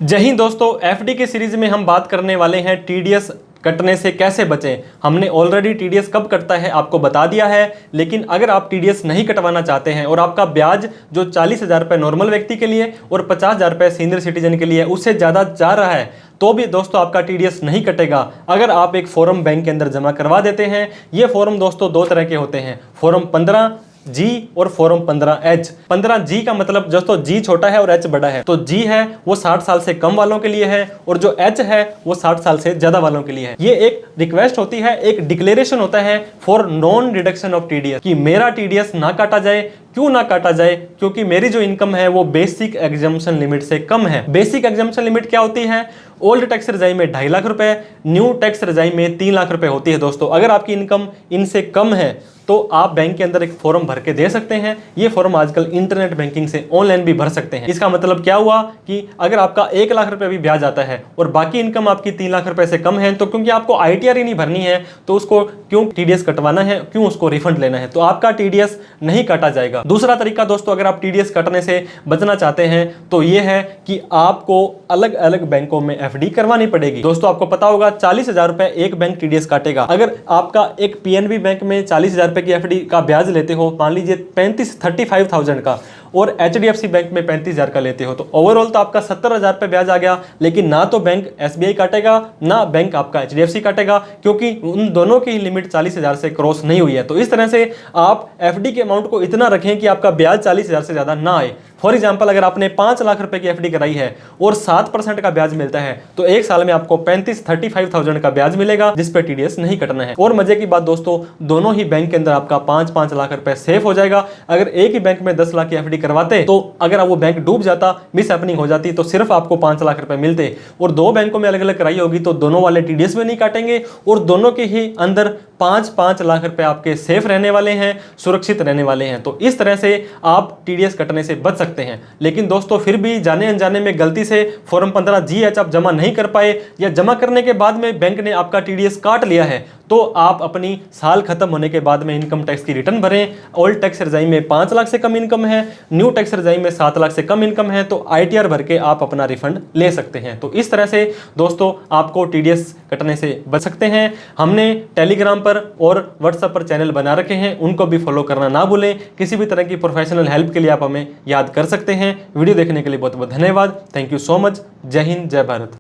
जय हिंद दोस्तों, एफडी के सीरीज में हम बात करने वाले हैं टीडीएस कटने से कैसे बचें। हमने ऑलरेडी टीडीएस कब कटता है आपको बता दिया है, लेकिन अगर आप टीडीएस नहीं कटवाना चाहते हैं और आपका ब्याज जो 40,000 रुपये नॉर्मल व्यक्ति के लिए और 50,000 रुपये सीनियर सिटीजन के लिए उससे ज़्यादा जा रहा है तो भी दोस्तों आपका टीडीएस नहीं कटेगा अगर आप एक फॉर्म बैंक के अंदर जमा करवा देते हैं। ये फॉर्म दोस्तों दो तरह के होते हैं, फॉर्म 15G और फॉर्म 15H। 15G का मतलब दोस्तों G छोटा है और H बड़ा है, तो G है वो 60 साल से कम वालों के लिए है और जो H है वो 60 साल से ज्यादा वालों के लिए है। ये एक रिक्वेस्ट होती है, एक डिक्लेरेशन होता है for non deduction of TDS कि मेरा टीडीएस ना काटा जाए। क्यों ना काटा जाए? क्योंकि मेरी जो इनकम है वो बेसिक एग्जम्पशन लिमिट से कम है। बेसिक एग्जम्पशन लिमिट क्या होती है? ओल्ड टैक्स रजाई में 2.5 लाख रुपए, न्यू टैक्स रजाई में 3 लाख रुपए होती है। दोस्तों अगर आपकी इनकम इनसे कम है तो आप बैंक के अंदर एक फॉर्म भर के दे सकते हैं। ये फॉर्म आजकल इंटरनेट बैंकिंग से ऑनलाइन भी भर सकते हैं। इसका मतलब क्या हुआ कि अगर आपका 1 लाख रुपए भी ब्याज आता है और बाकी इनकम आपकी 3 लाख रुपए से कम है, तो क्योंकि आपको आईटीआर ही नहीं भरनी है तो उसको क्यों टीडीएस कटवाना है, क्यों उसको रिफंड लेना है, तो आपका टीडीएस नहीं काटा जाएगा। दूसरा तरीका दोस्तों अगर आप टीडीएस कटने से बचना चाहते हैं तो ये है कि आपको अलग अलग बैंकों में एफडी करवानी पड़ेगी। दोस्तों आपको पता होगा 40,000 रुपए एक बैंक टीडीएस काटेगा। अगर आपका एक पीएनबी बैंक में 40,000 रुपए की एफडी का ब्याज लेते हो, मान लीजिए 35,000 का, और एचडीएफसी बैंक में 35,000 का लेते हो, तो ओवरऑल तो आपका 70,000 रुपए ब्याज आ गया। लेकिन ना तो बैंक एसबीआई काटेगा ना बैंक आपका एचडीएफसी काटेगा, क्योंकि उन दोनों की लिमिट 40,000 से क्रॉस नहीं हुई है। तो इस तरह से आप एफडी के अमाउंट को इतना रखें कि आपका ब्याज 40,000 से ज्यादा ना आए। फॉर एग्जाम्पल अगर आपने 5 लाख रुपए की एफडी कराई है और 7% का ब्याज मिलता है तो एक साल में आपको 35,000 का ब्याज मिलेगा जिस पे टीडीएस नहीं कटना है। और मजे की बात दोस्तों, दोनों ही बैंक के अंदर आपका 5-5 लाख रुपए सेफ हो जाएगा। अगर एक ही बैंक में 10 लाख की एफडी करवाते तो अगर वो बैंक डूब जाता, मिस हैपनिंग हो जाती, तो सिर्फ आपको 5 लाख रुपए मिलते। और दो बैंकों में अलग अलग कराई होगी तो दोनों वाले टीडीएस में नहीं काटेंगे और दोनों के ही अंदर 5-5 लाख रुपए आपके सेफ रहने वाले हैं, सुरक्षित रहने वाले हैं। तो इस तरह से आप टीडीएस कटने से बच सकते हैं। लेकिन दोस्तों फिर भी जाने अनजाने में गलती से फॉर्म 15G आप जमा नहीं कर पाए या जमा करने के बाद में बैंक ने आपका टीडीएस काट लिया है, तो आप अपनी साल खत्म होने के बाद में इनकम टैक्स की रिटर्न भरें। ओल्ड टैक्स रजाई में 5 लाख से कम इनकम है, न्यू टैक्स रजाई में 7 लाख से कम इनकम है, तो आईटीआर भर के आप अपना रिफंड ले सकते हैं। तो इस तरह से दोस्तों आपको टीडीएस कटने से बच सकते हैं। हमने टेलीग्राम पर और व्हाट्सएप पर चैनल बना रखे हैं, उनको भी फॉलो करना ना भूलें। किसी भी तरह की प्रोफेशनल हेल्प के लिए आप हमें याद कर सकते हैं। वीडियो देखने के लिए बहुत बहुत धन्यवाद। Thank you so much. जय हिंद, जय भारत।